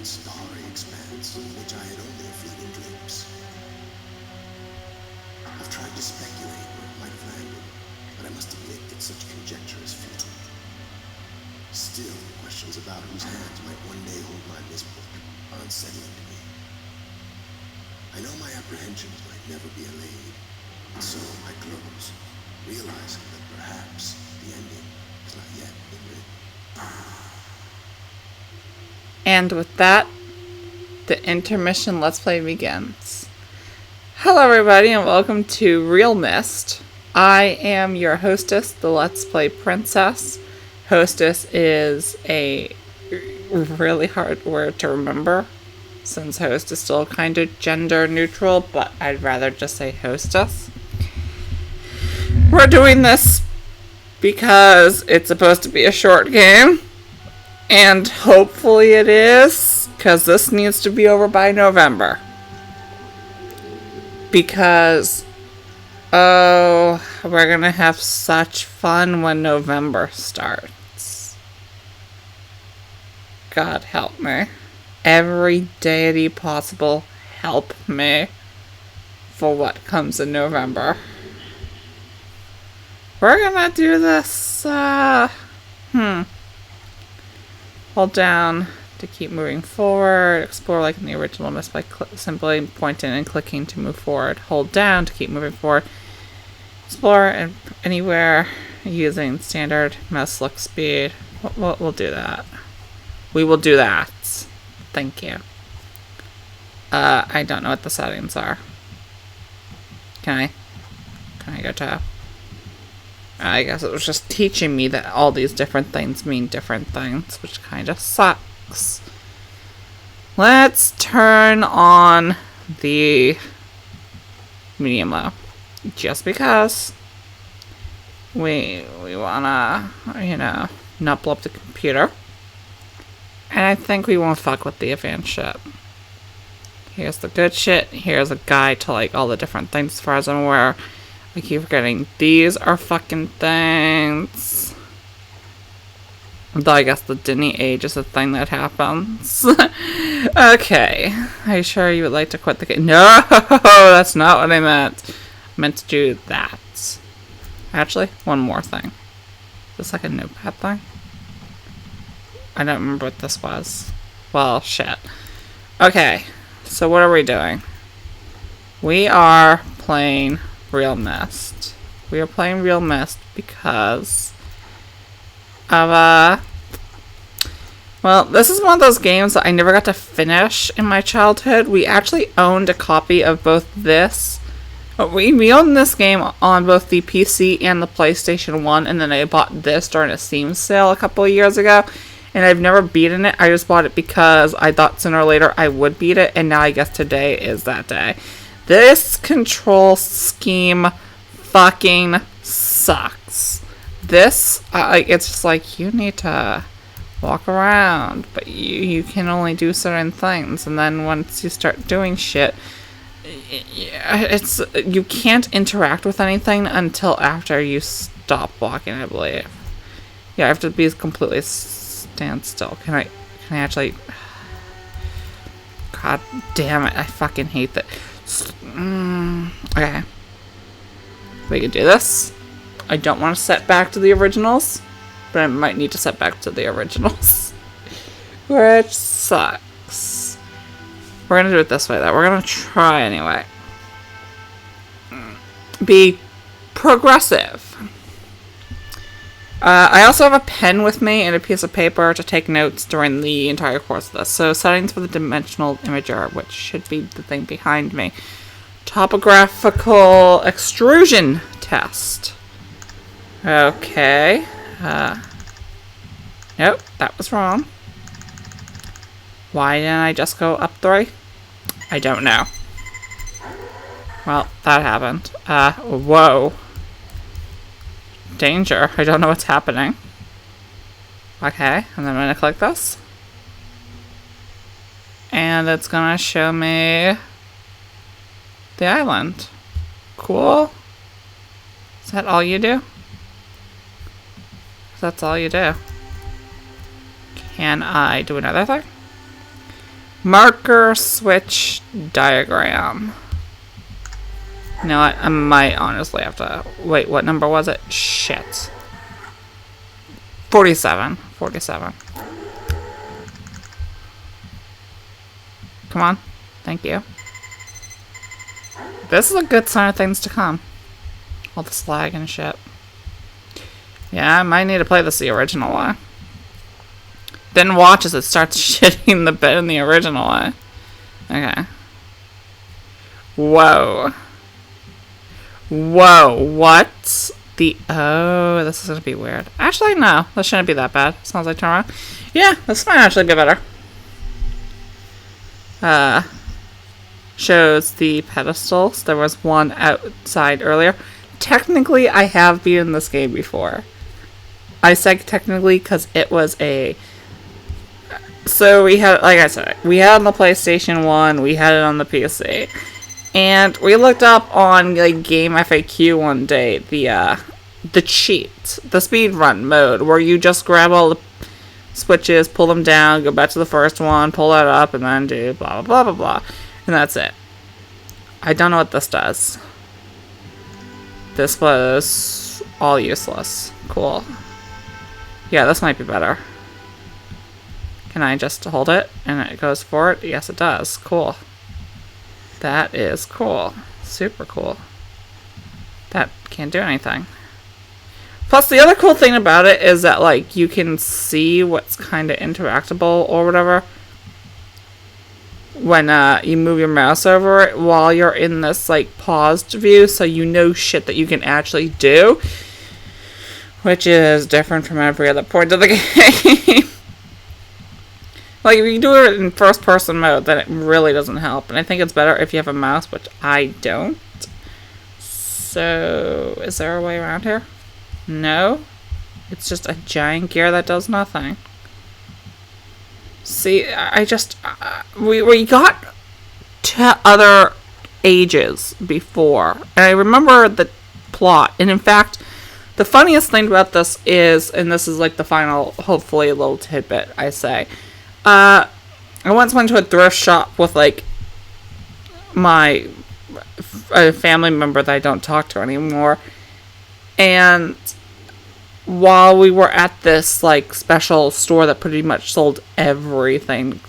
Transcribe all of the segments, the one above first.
and starry expanse in which I had only a fleeting glimpse. I've tried to speculate where it might have landed, but I must admit that such conjecture is futile. Still, questions about whose hands might one day hold my misbook are unsettling to me. I know my apprehensions might never be allayed, and so I close, realizing that perhaps the ending has not yet been written. And with that, the intermission Let's Play begins. Hello everybody and welcome to RealMyst. I am your hostess, the Let's Play Princess. Hostess is a really hard word to remember, since host is still kind of gender neutral, but I'd rather just say hostess. We're doing this because it's supposed to be a short game. And hopefully it is, because this needs to be over by November. Because, we're going to have such fun when November starts. God help me. Every deity possible, help me for what comes in November. We're going to do this, Hold down to keep moving forward. Explore like in the original Myst by simply pointing and clicking to move forward. Hold down to keep moving forward. Explore anywhere using standard mouse look speed. We'll do that. We will do that. Thank you. I don't know what the settings are. Can I go to... I guess it was just teaching me that all these different things mean different things, which kind of sucks. Let's turn on the medium low, just because we wanna, not blow up the computer. And I think we won't fuck with the advanced shit. Here's the good shit. Here's a guide to like all the different things as far as I'm aware. I keep forgetting. These are fucking things. Though I guess the Disney age is a thing that happens. Okay. Are you sure you would like to quit the game? No! That's not what I meant. I meant to do that. Actually, one more thing. Is this like a notepad thing? I don't remember what this was. Well, shit. Okay. So what are we doing? We are playing RealMyst. We are playing RealMyst because of well, this is one of those games that I never got to finish in my childhood. We actually owned a copy of both this. We owned this game on both the PC and the PlayStation 1, and then I bought this during a Steam sale a couple of years ago. And I've never beaten it. I just bought it because I thought sooner or later I would beat it, and now I guess today is that day. This control scheme fucking sucks. This, it's just like, you need to walk around, but you can only do certain things, and then once you start doing shit, you can't interact with anything until after you stop walking, I believe. Yeah, I have to be completely stand still. Can I actually... God damn it, I fucking hate that. Okay. We can do this. I don't want to set back to the originals, but I might need to set back to the originals. Which sucks. We're gonna do it this way, though. We're gonna try anyway. Be progressive. I also have a pen with me and a piece of paper to take notes during the entire course of this. So settings for the dimensional imager, which should be the thing behind me. Topographical extrusion test. Okay. Nope, that was wrong. Why didn't I just go up 3? I don't know. Well, that happened. Whoa. Danger. I don't know what's happening. Okay, and then I'm gonna click this. And it's gonna show me the island. Cool. Is that all you do? That's all you do. Can I do another thing? Marker switch diagram. You know what? I might honestly have to... Wait, what number was it? Shit. 47. 47. Come on. Thank you. This is a good sign of things to come. All the slag and shit. Yeah, I might need to play this the original way. Then watch as it starts shitting the bed in the original way. Okay. Whoa. Whoa, what? Oh, this is gonna be weird. Actually, no. This shouldn't be that bad. Sounds like turn around. Yeah, this might actually be better. Shows the pedestals. There was one outside earlier. Technically, I have beaten this game before. I said technically because it was a... So we had, like I said, we had it on the PlayStation 1, we had it on the PC. And we looked up on like Game FAQ one day the cheat, the speedrun mode, where you just grab all the switches, pull them down, go back to the first one, pull that up, and then do blah blah blah blah blah. And that's it. I don't know what this does. This was all useless. Cool. Yeah, this might be better. Can I just hold it and it goes for it? Yes, it does. Cool. That is cool. Super cool. That can't do anything. Plus, the other cool thing about it is that, like, you can see what's kind of interactable or whatever when you move your mouse over it while you're in this, like, paused view, so you know shit that you can actually do, which is different from every other point of the game. Like, if you do it in first-person mode, then it really doesn't help. And I think it's better if you have a mouse, which I don't. So, is there a way around here? No. It's just a giant gear that does nothing. See, I just... we got to other ages before. And I remember the plot. And in fact, the funniest thing about this is, and this is like the final, hopefully, a little tidbit I say... I once went to a thrift shop with, like, a family member that I don't talk to anymore. And while we were at this, like, special store that pretty much sold everything,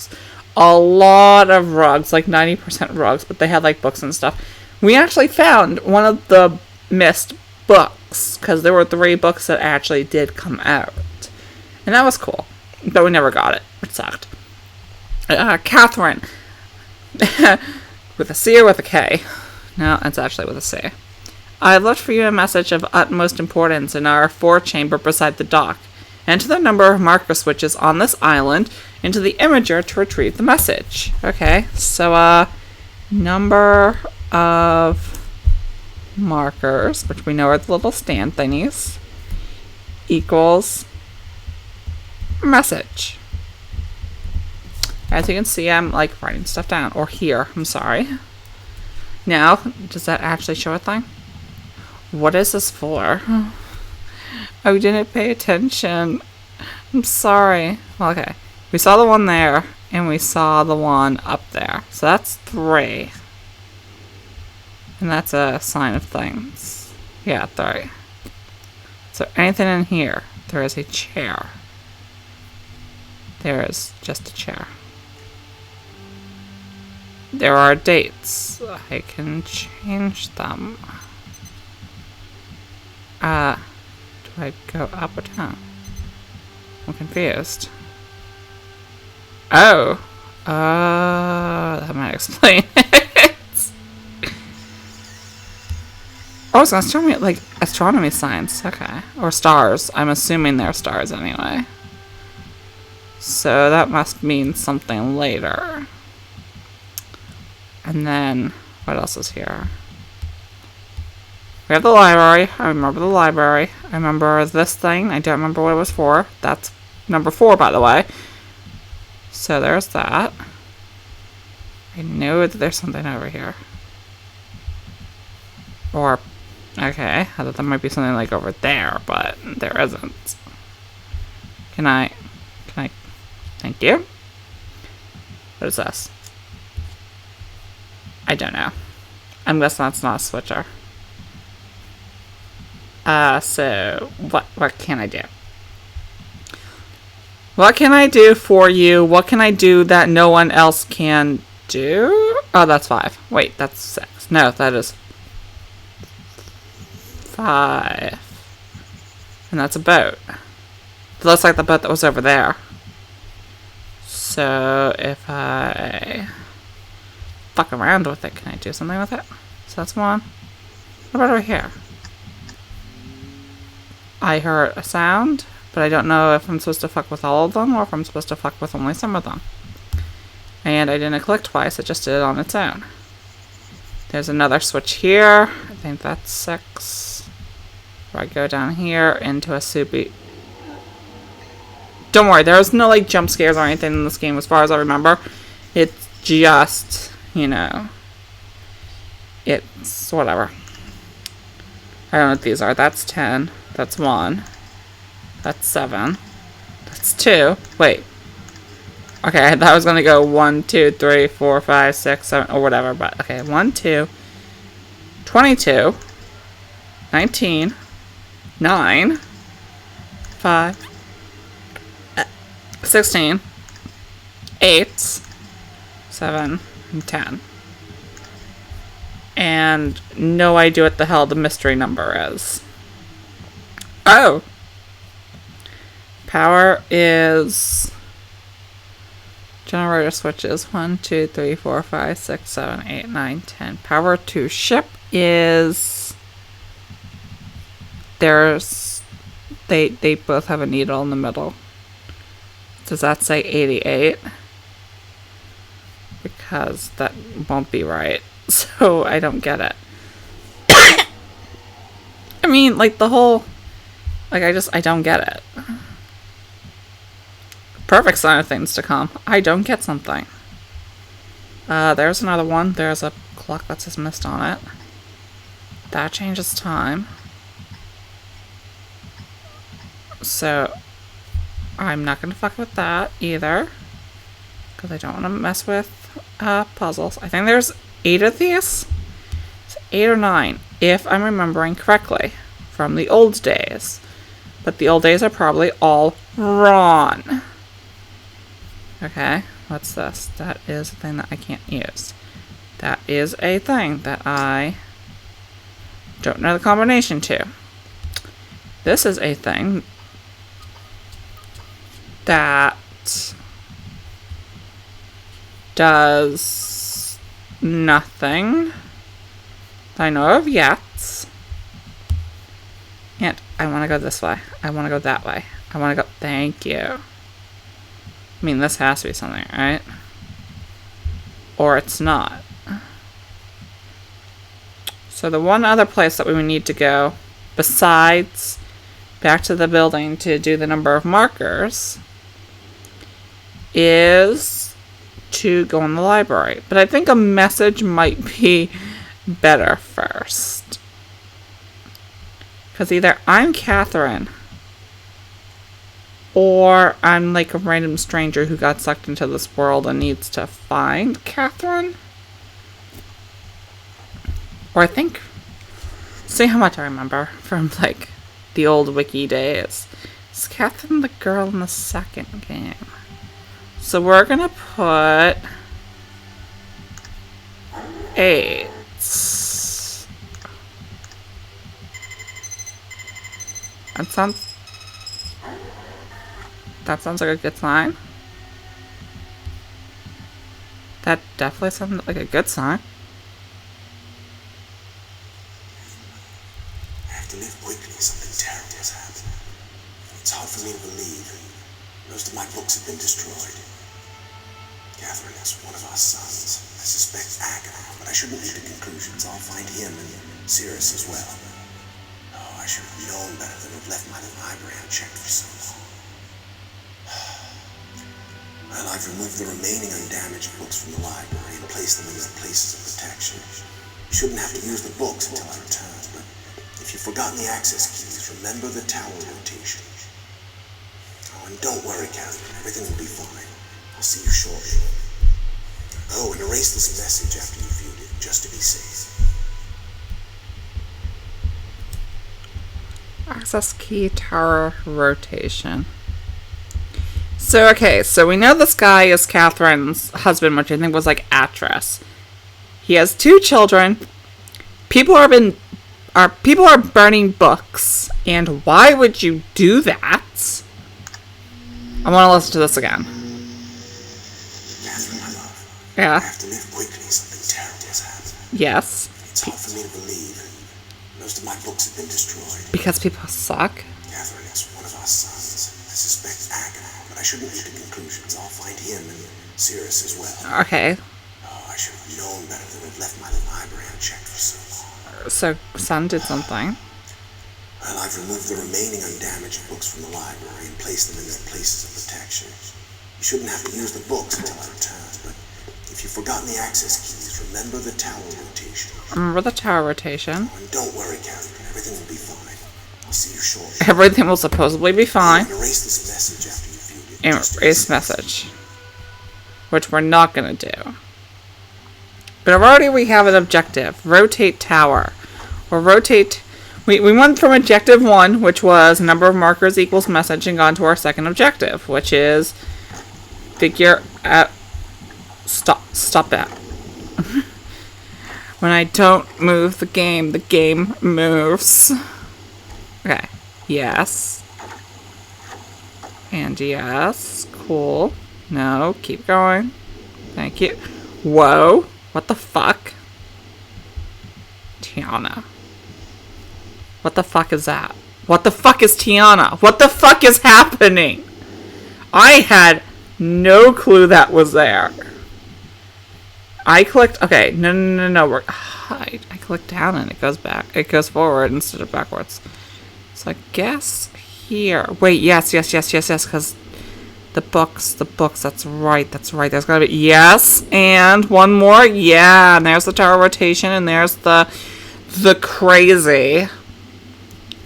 a lot of rugs, like 90% rugs, but they had, like, books and stuff. We actually found one of the Myst books, because there were 3 books that actually did come out. And that was cool. But we never got it. It sucked. Catherine. With a C or with a K? No, it's actually with a C. I left for you a message of utmost importance in our 4-chamber beside the dock. Enter the number of marker switches on this island into the imager to retrieve the message. Okay, so, number of markers, which we know are the little stand thingies, equals... message. As you can see, I'm like writing stuff down. Or here, I'm sorry. Now, does that actually show a thing? What is this for? I didn't pay attention. I'm sorry. Well, okay. We saw the one there, and we saw the one up there. So that's 3. And that's a sign of things. Yeah, 3. So anything in here? There is a chair. There is just a chair. There are dates. I can change them. Do I go up or down? I'm confused. Oh. That might explain it. Oh, it's gonna show me, like, astronomy signs. Okay. Or stars. I'm assuming they're stars anyway. So that must mean something later. And then, what else is here? We have the library. I remember the library. I remember this thing. I don't remember what it was for. That's number 4, by the way. So there's that. I know that there's something over here. Or, okay, I thought there might be something like over there, but there isn't. Can I, thank you. What is this? I don't know. I'm guessing that's not a switcher. So what can I do? What can I do for you? What can I do that no one else can do? Oh, that's 5. Wait, that's 6. No, that is 5. And that's a boat. It looks like the boat that was over there. So if I fuck around with it, can I do something with it? So that's 1. What about over here? I heard a sound, but I don't know if I'm supposed to fuck with all of them or if I'm supposed to fuck with only some of them. And I didn't click twice, it just did it on its own. There's another switch here. I think that's 6. Where I go down here into a soupy... Don't worry, there's no like jump scares or anything in this game as far as I remember. It's just, you know, it's whatever. I don't know what these are. That's 10. That's 1. That's 7. That's 2. Wait. Okay, I thought I was going to go 1, 2, 3, 4, 5, 6, 7, or whatever. But, okay, 1, 2, 22, 19, 9, 5, 16, 8, 7, and 10. And no idea what the hell the mystery number is. Oh! Power is... Generator switches 1, 2, 3, 4, 5, 6, 7, 8, 9, 10. Power to ship is... There's... They both have a needle in the middle. Does that say 88? Because that won't be right. So I don't get it. I mean, like the whole... Like I don't get it. Perfect sign of things to come. I don't get something. There's another one. There's a clock that says missed on it. That changes time. So, I'm not going to fuck with that either. Because I don't want to mess with puzzles. I think there's 8 of these. It's 8 or 9, if I'm remembering correctly. From the old days. But the old days are probably all wrong. Okay, what's this? That is a thing that I can't use. That is a thing that I don't know the combination to. This is a thing that does nothing that I know of yet. And I want to go this way. I want to go that way. I want to go... Thank you. I mean, this has to be something, right? Or it's not. So the one other place that we would need to go, besides back to the building to do the number of markers, is to go in the library. But I think a message might be better first. Because either I'm Catherine, or I'm like a random stranger who got sucked into this world and needs to find Catherine. Or I think... See how much I remember from like the old wiki days. Is Catherine the girl in the second game? So we're gonna put 8. That sounds like a good sign. That definitely sounds like a good sign. I have to leave quickly. Something terrible has happened. It's hard for me to believe. Most of my books have been destroyed. Catherine is one of our sons. I suspect Agamemnon, but I shouldn't leap to conclusions. I'll find him and Sirius as well. Oh, I should have known better than to have left my library unchecked for so long. Well, I've removed the remaining undamaged books from the library and placed them in their places of protection. You shouldn't have to use the books until I return, but if you've forgotten the access keys, remember the tower rotation. Oh, and don't worry, Catherine. Everything will be fine. I'll see you shortly. Go and erase this message after you viewed it, just to be safe. Access key tower rotation. So, okay, so we know this guy is Catherine's husband, which I think was like Atras. He has 2 children. People are burning books, and why would you do that? I want to listen to this again. Catherine, my love. Yeah. I have to live quickly. Something terrible has happened. Yes. It's hard for me to believe. Most of my books have been destroyed. Because people suck. Catherine is one of our sons. I suspect Agatha, but I shouldn't leap to conclusions. I'll find him and Sirius as well. Okay. Oh, I should have known better than to have left my library unchecked for so long. So, Son did something. Well, I've removed the remaining undamaged books from the library and placed them in their places of protection. You shouldn't have to use the books until I return, but if you've forgotten the access keys, remember the tower rotation. Remember the tower rotation. Oh, and don't worry, Catherine. Everything will be fine. I'll see you shortly. Everything will supposedly be fine. Erase this message after you viewed it. And erase message. Which we're not going to do. But already we have an objective. Rotate tower. Or rotate... We went from objective 1, which was number of markers equals message, and gone to our second objective, which is figure out... Stop that. When I don't move the game moves. Okay. Yes. And yes. Cool. No, keep going. Thank you. Whoa. What the fuck? Tiana. What the fuck is that? What the fuck is Tiana? What the fuck is happening? I had no clue that was there. I clicked... Okay, no. I clicked down and it goes back. It goes forward instead of backwards. So I guess here... Wait, yes, because the books, that's right. There's gotta be... Yes, and one more. Yeah, and there's the tower rotation, and there's the crazy.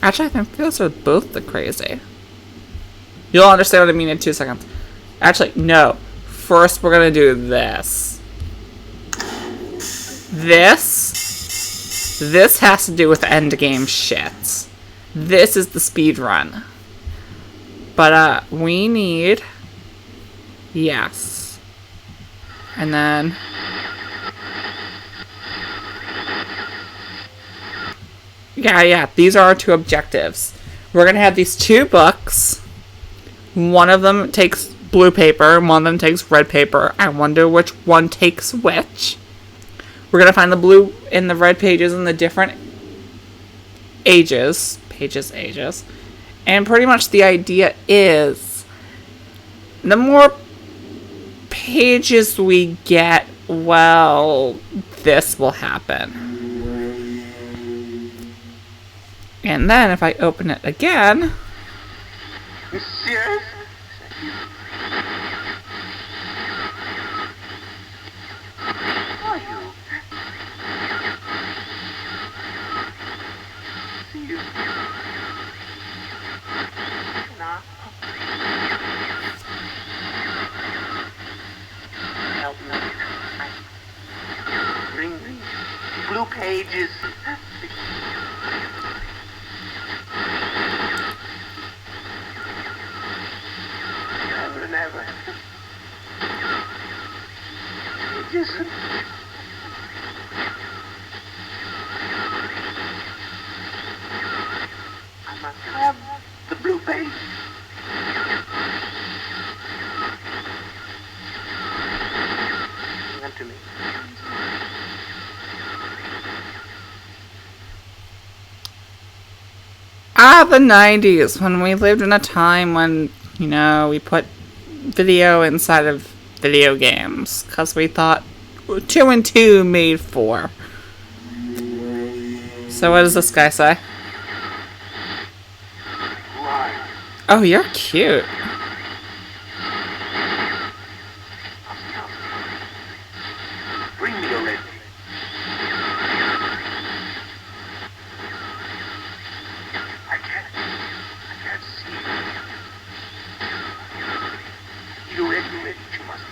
Actually, I think those are both the crazy. You'll understand what I mean in 2 seconds. Actually, no. First, we're gonna do this. This has to do with endgame shit. This is the speed run. But, we need... Yes. And then... Yeah, these are our 2 objectives. We're gonna have these 2 books. One of them takes blue paper, and one of them takes red paper. I wonder which one takes which. We're gonna find the blue and the red pages in the different ages. Ages. And pretty much the idea is, the more pages we get, well, this will happen. And then if I open it again... Monsieur? Are you? See you. Nah. Help me. Bring blue pages. Never. Just... I must have the blue page. Bring them to me. The 90s, when we lived in a time when, we put video inside of video games, because we thought 2 and 2 made 4. So what does this guy say? Why? Oh, you're cute. Bring me the red. I can't see. You read, you must.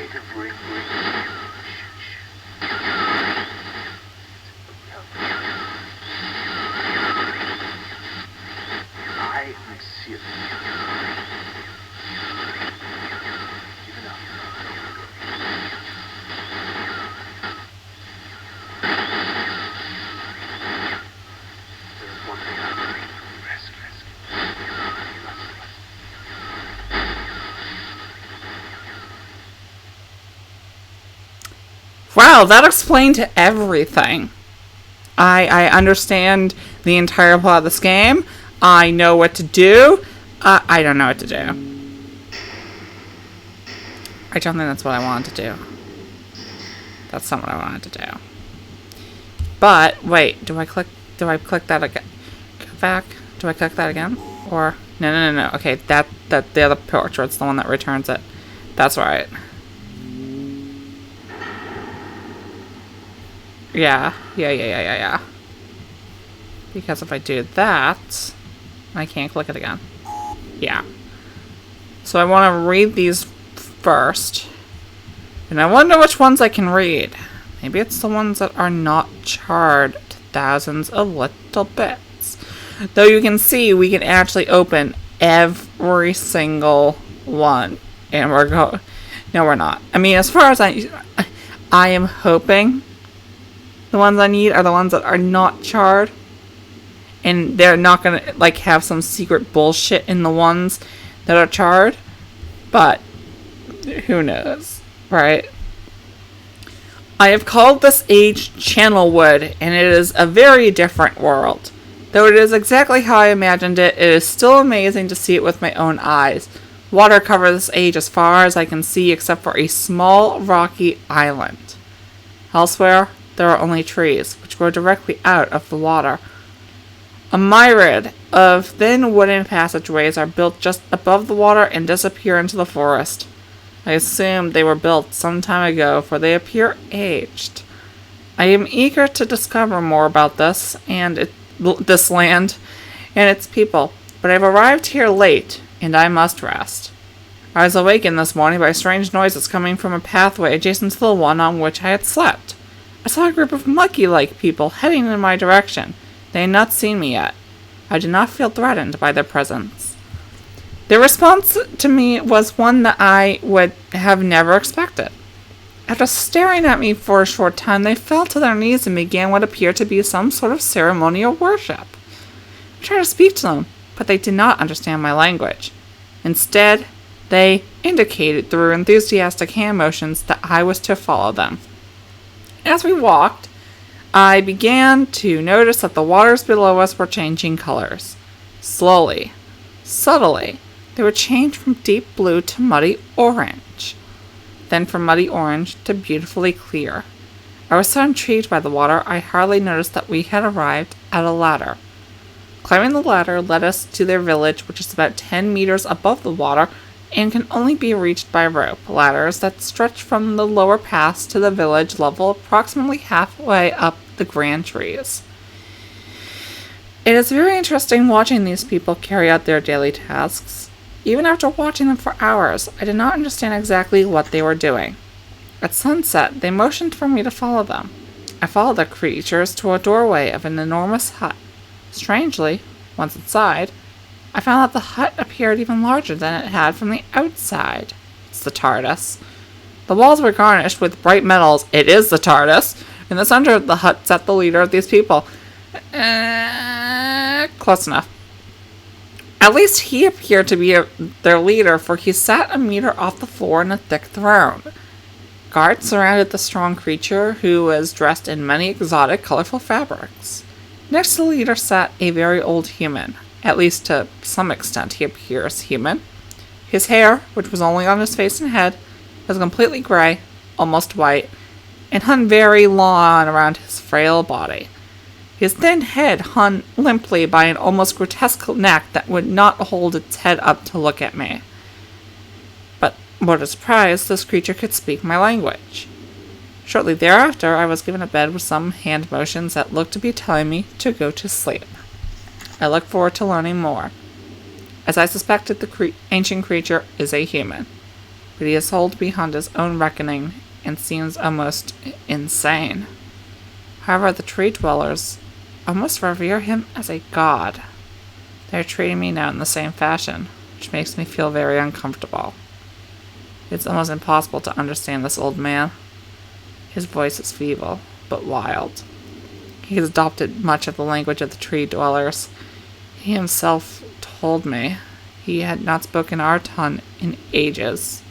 native ring. I am serious. Give it up. There is one thing I need. Rest. Wow, that explained everything. I understand the entire plot of this game. I know what to do. I don't know what to do. I don't think that's what I wanted to do. That's not what I wanted to do. But, wait, do I click that again? Go back. Do I click that again? Or, no. Okay, that the other portrait's the one that returns it. That's right. Yeah. Because if I do that, I can't click it again. Yeah. So I want to read these first. And I wonder which ones I can read. Maybe it's the ones that are not charred to thousands of little bits. Though you can see we can actually open every single one. And we're going... No, we're not. I mean, as far as I am hoping the ones I need are the ones that are not charred. And they're not going to, like, have some secret bullshit in the ones that are charred. But, who knows, right? I have called this age Channelwood, and it is a very different world. Though it is exactly how I imagined it, it is still amazing to see it with my own eyes. Water covers this age as far as I can see, except for a small rocky island. Elsewhere, there are only trees, which grow directly out of the water. A myriad of thin wooden passageways are built just above the water and disappear into the forest. I assume they were built some time ago, for they appear aged. I am eager to discover more about this land and its people, but I've arrived here late, and I must rest. I was awakened this morning by strange noises coming from a pathway adjacent to the one on which I had slept. I saw a group of monkey-like people heading in my direction. They had not seen me yet. I did not feel threatened by their presence. Their response to me was one that I would have never expected. After staring at me for a short time, they fell to their knees and began what appeared to be some sort of ceremonial worship. I tried to speak to them, but they did not understand my language. Instead, they indicated through enthusiastic hand motions that I was to follow them. As we walked, I began to notice that the waters below us were changing colors. Slowly, subtly, they would change from deep blue to muddy orange, then from muddy orange to beautifully clear. I was so intrigued by the water, I hardly noticed that we had arrived at a ladder. Climbing the ladder led us to their village, which is about 10 meters above the water and can only be reached by rope ladders that stretch from the lower pass to the village level approximately halfway up the grand trees. It is very interesting watching these people carry out their daily tasks. Even after watching them for hours, I did not understand exactly what they were doing. At sunset, they motioned for me to follow them. I followed the creatures to a doorway of an enormous hut. Strangely, once inside, I found that the hut appeared even larger than it had from the outside. It's the TARDIS. The walls were garnished with bright metals. It is the TARDIS. In the center of the hut sat the leader of these people. Close enough. At least he appeared to be their leader, for he sat a meter off the floor in a thick throne. Guards surrounded the strong creature, who was dressed in many exotic, colorful fabrics. Next to the leader sat a very old human. At least to some extent he appears human. His hair, which was only on his face and head, was completely gray, almost white, and hung very long around his frail body. His thin head hung limply by an almost grotesque neck that would not hold its head up to look at me. But, what a surprise, this creature could speak my language. Shortly thereafter, I was given a bed with some hand motions that looked to be telling me to go to sleep. I look forward to learning more. As I suspected, the ancient creature is a human. but he is held beyond his own reckoning and seems almost insane. However, the tree dwellers almost revere him as a god. They are treating me now in the same fashion, which makes me feel very uncomfortable. It's almost impossible to understand this old man. His voice is feeble, but wild. He has adopted much of the language of the tree dwellers. He himself told me he had not spoken our tongue in ages.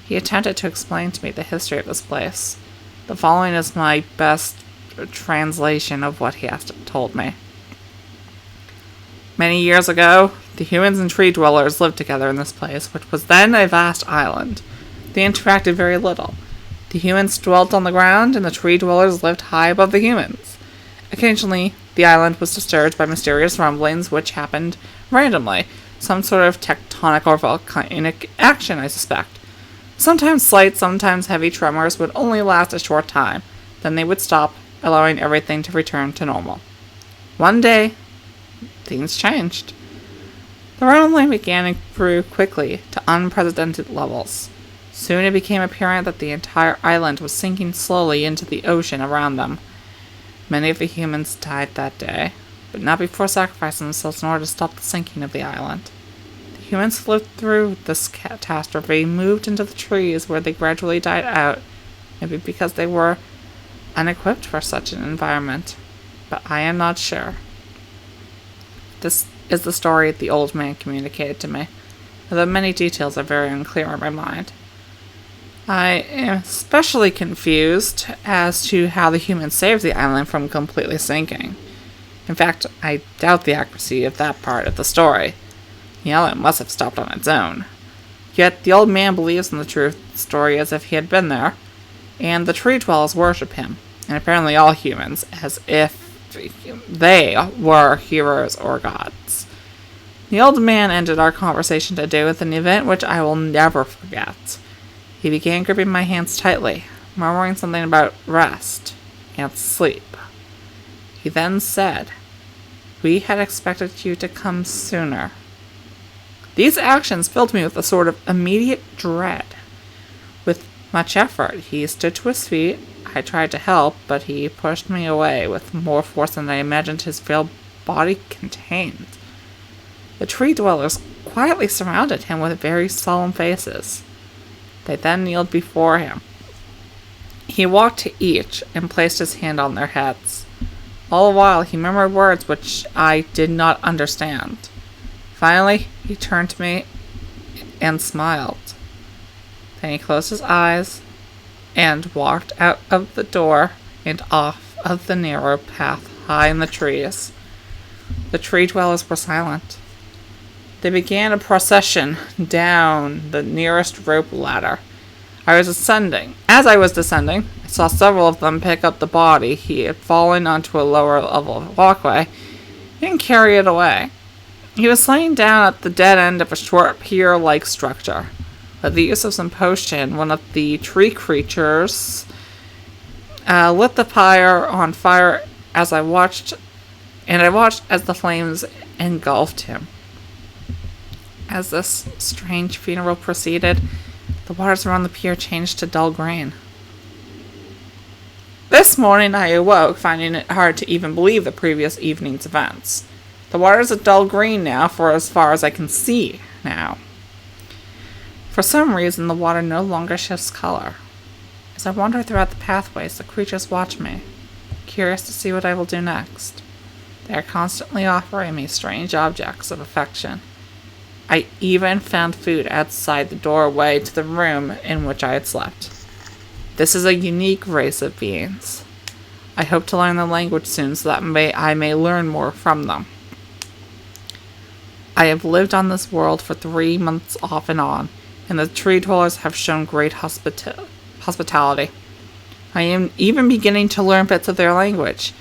He attempted to explain to me the history of this place. The following is my best translation of what he has told me. Many years ago, the humans and tree dwellers lived together in this place, which was then a vast island. They interacted very little. The humans dwelt on the ground, and the tree dwellers lived high above the humans. Occasionally, the island was disturbed by mysterious rumblings, which happened randomly. Some sort of tectonic or volcanic action, I suspect. Sometimes slight, sometimes heavy tremors would only last a short time. Then they would stop, allowing everything to return to normal. One day, things changed. The rumbling began and grew quickly to unprecedented levels. Soon it became apparent that the entire island was sinking slowly into the ocean around them. Many of the humans died that day, but not before sacrificing themselves in order to stop the sinking of the island. The humans who lived through this catastrophe moved into the trees where they gradually died out, maybe because they were unequipped for such an environment, but I am not sure. This is the story the old man communicated to me, although many details are very unclear in my mind. I am especially confused as to how the humans saved the island from completely sinking. In fact, I doubt the accuracy of that part of the story. The island must have stopped on its own. Yet the old man believes in the truth of the story as if he had been there, and the tree dwellers worship him, and apparently all humans, as if they were heroes or gods. The old man ended our conversation today with an event which I will never forget. He began gripping my hands tightly, murmuring something about rest and sleep. He then said, "We had expected you to come sooner." These actions filled me with a sort of immediate dread. With much effort, he stood to his feet. I tried to help, but he pushed me away with more force than I imagined his frail body contained. The tree dwellers quietly surrounded him with very solemn faces. They then kneeled before him. He walked to each and placed his hand on their heads. All the while he murmured words which I did not understand. Finally, he turned to me and smiled. Then he closed his eyes and walked out of the door and off of the narrow path high in the trees. The tree dwellers were silent. They began a procession down the nearest rope ladder. As I was descending, I saw several of them pick up the body he had fallen onto a lower level walkway and carry it away. He was laying down at the dead end of a short pier-like structure. With the use of some potion, one of the tree creatures lit the pyre on fire as I watched as the flames engulfed him. As this strange funeral proceeded, the waters around the pier changed to dull green. This morning I awoke, finding it hard to even believe the previous evening's events. The water's a dull green now, for as far as I can see now. For some reason, the water no longer shifts color. As I wander throughout the pathways, the creatures watch me, curious to see what I will do next. They are constantly offering me strange objects of affection. I even found food outside the doorway to the room in which I had slept. This is a unique race of beings. I hope to learn the language soon so that I may learn more from them. I have lived on this world for 3 months off and on, and the tree dwellers have shown great hospitality. I am even beginning to learn bits of their language.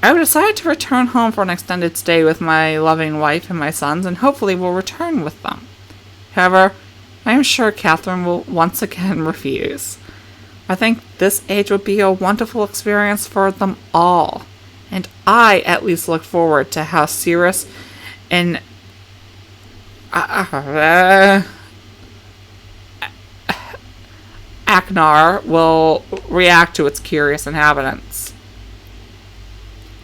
I have decided to return home for an extended stay with my loving wife and my sons, and hopefully will return with them. However, I am sure Catherine will once again refuse. I think this age would be a wonderful experience for them all, and I at least look forward to how Cirrus and Aknar will react to its curious inhabitants.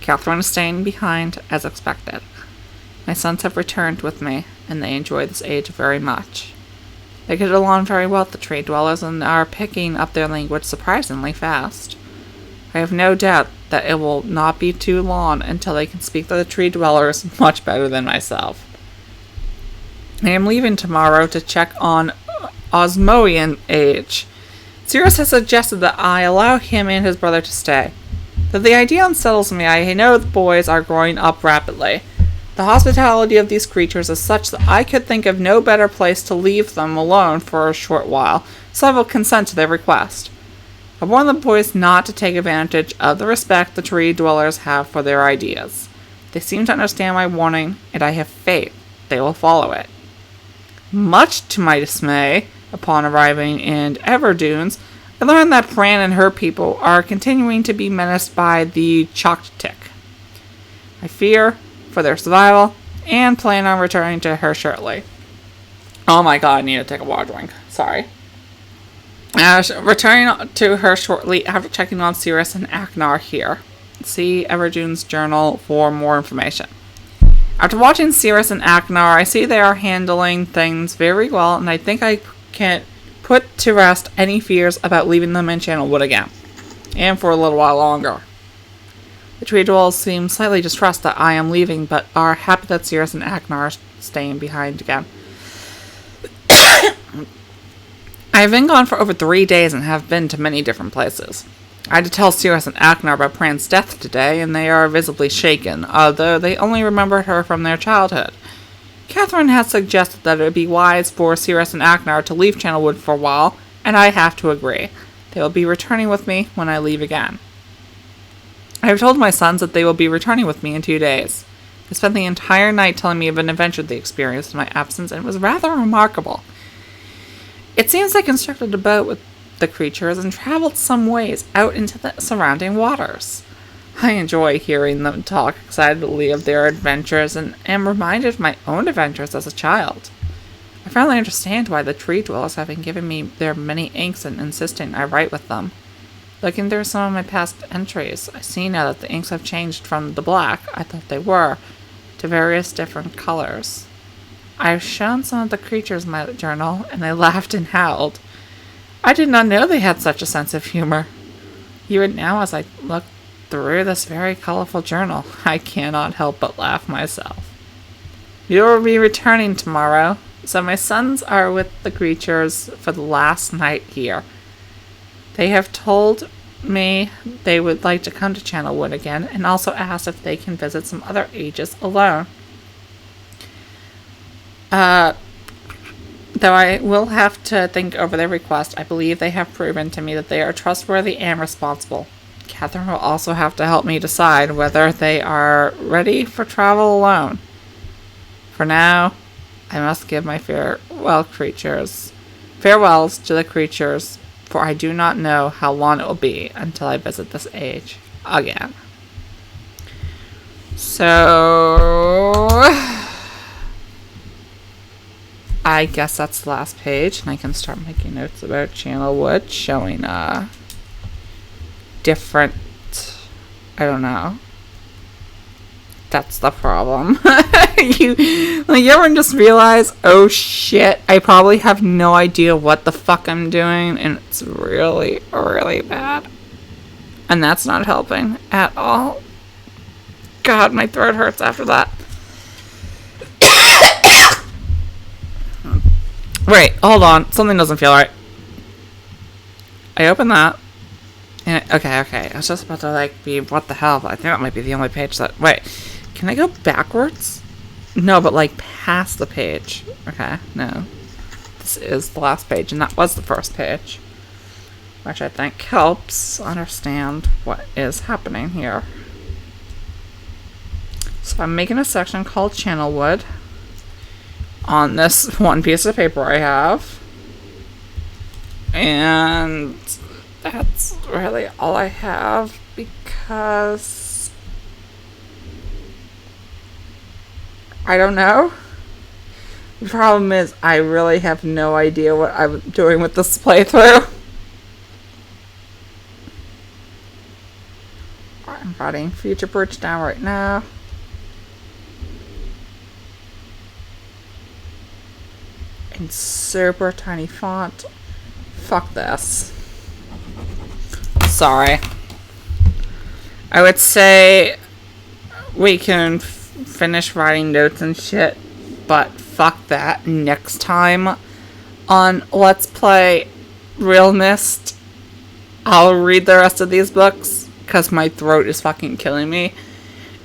Catherine is staying behind as expected. My sons have returned with me, and they enjoy this age very much. They get along very well with the tree dwellers and are picking up their language surprisingly fast. I have no doubt that it will not be too long until they can speak to the tree dwellers much better than myself. I am leaving tomorrow to check on Osmoian age. Sirius has suggested that I allow him and his brother to stay. Though the idea unsettles me, I know the boys are growing up rapidly. The hospitality of these creatures is such that I could think of no better place to leave them alone for a short while, so I will consent to their request. I warn the boys not to take advantage of the respect the tree dwellers have for their ideas. They seem to understand my warning, and I have faith they will follow it. Much to my dismay, upon arriving in Everdunes, I learned that Fran and her people are continuing to be menaced by the Choctaw. I fear for their survival, and plan on returning to her shortly. Oh my god, I need to take a water drink. Sorry. Returning to her shortly after checking on Sirius and Aknar here. See Everdune's journal for more information. After watching Sirius and Aknar, I see they are handling things very well, and I think I can put to rest any fears about leaving them in Channelwood again. And for a little while longer. The tree dwellers seem slightly distressed that I am leaving, but are happy that Sirius and Aknar are staying behind again. I have been gone for over 3 days and have been to many different places. I had to tell Sirius and Aknar about Pran's death today, and they are visibly shaken, although they only remembered her from their childhood. Catherine has suggested that it would be wise for Sirius and Aknar to leave Channelwood for a while, and I have to agree. They will be returning with me when I leave again. I have told my sons that they will be returning with me in 2 days. They spent the entire night telling me of an adventure they experienced in my absence, and it was rather remarkable. It seems they constructed a boat with the creatures and traveled some ways out into the surrounding waters. I enjoy hearing them talk excitedly of their adventures and am reminded of my own adventures as a child. I finally understand why the tree dwellers have been giving me their many inks and insisting I write with them. Looking through some of my past entries, I see now that the inks have changed from the black I thought they were to various different colors. I have shown some of the creatures my journal, and they laughed and howled. I did not know they had such a sense of humor. Even now, as I look through this very colorful journal, I cannot help but laugh myself. You will be returning tomorrow, so my sons are with the creatures for the last night here. They have told me they would like to come to Channelwood again, and also asked if they can visit some other ages alone. Though I will have to think over their request, I believe they have proven to me that they are trustworthy and responsible. Catherine will also have to help me decide whether they are ready for travel alone. For now, I must give my farewells to the creatures, for I do not know how long it will be until I visit this age again. So I guess that's the last page, and I can start making notes about Channelwood, showing different, I don't know. That's the problem. you ever just realize, oh shit, I probably have no idea what the fuck I'm doing, and it's really, really bad. And that's not helping at all. God, my throat hurts after that. Wait, hold on. Something doesn't feel right. I open that. And okay. I was just about to, be, what the hell? But I think that might be the only page that... Wait, can I go backwards? No, but, past the page. Okay, no. This is the last page, and that was the first page. Which I think helps understand what is happening here. So I'm making a section called Channelwood on this one piece of paper I have. And that's really all I have, because I don't know. The problem is I really have no idea what I'm doing with this playthrough. writing Future Bridge down right now. In super tiny font. Fuck this. Sorry. I would say we can finish writing notes and shit, but fuck that. Next time on Let's Play RealMyst, I'll read the rest of these books because my throat is fucking killing me.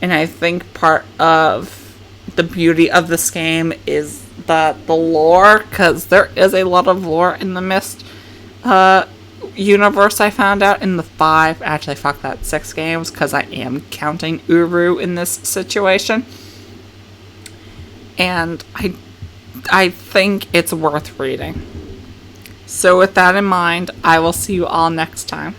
And I think part of the beauty of this game is the lore, because there is a lot of lore in the Myst universe. I found out in the 6 games, because I am counting Uru in this situation. And I think it's worth reading. So with that in mind, I will see you all next time.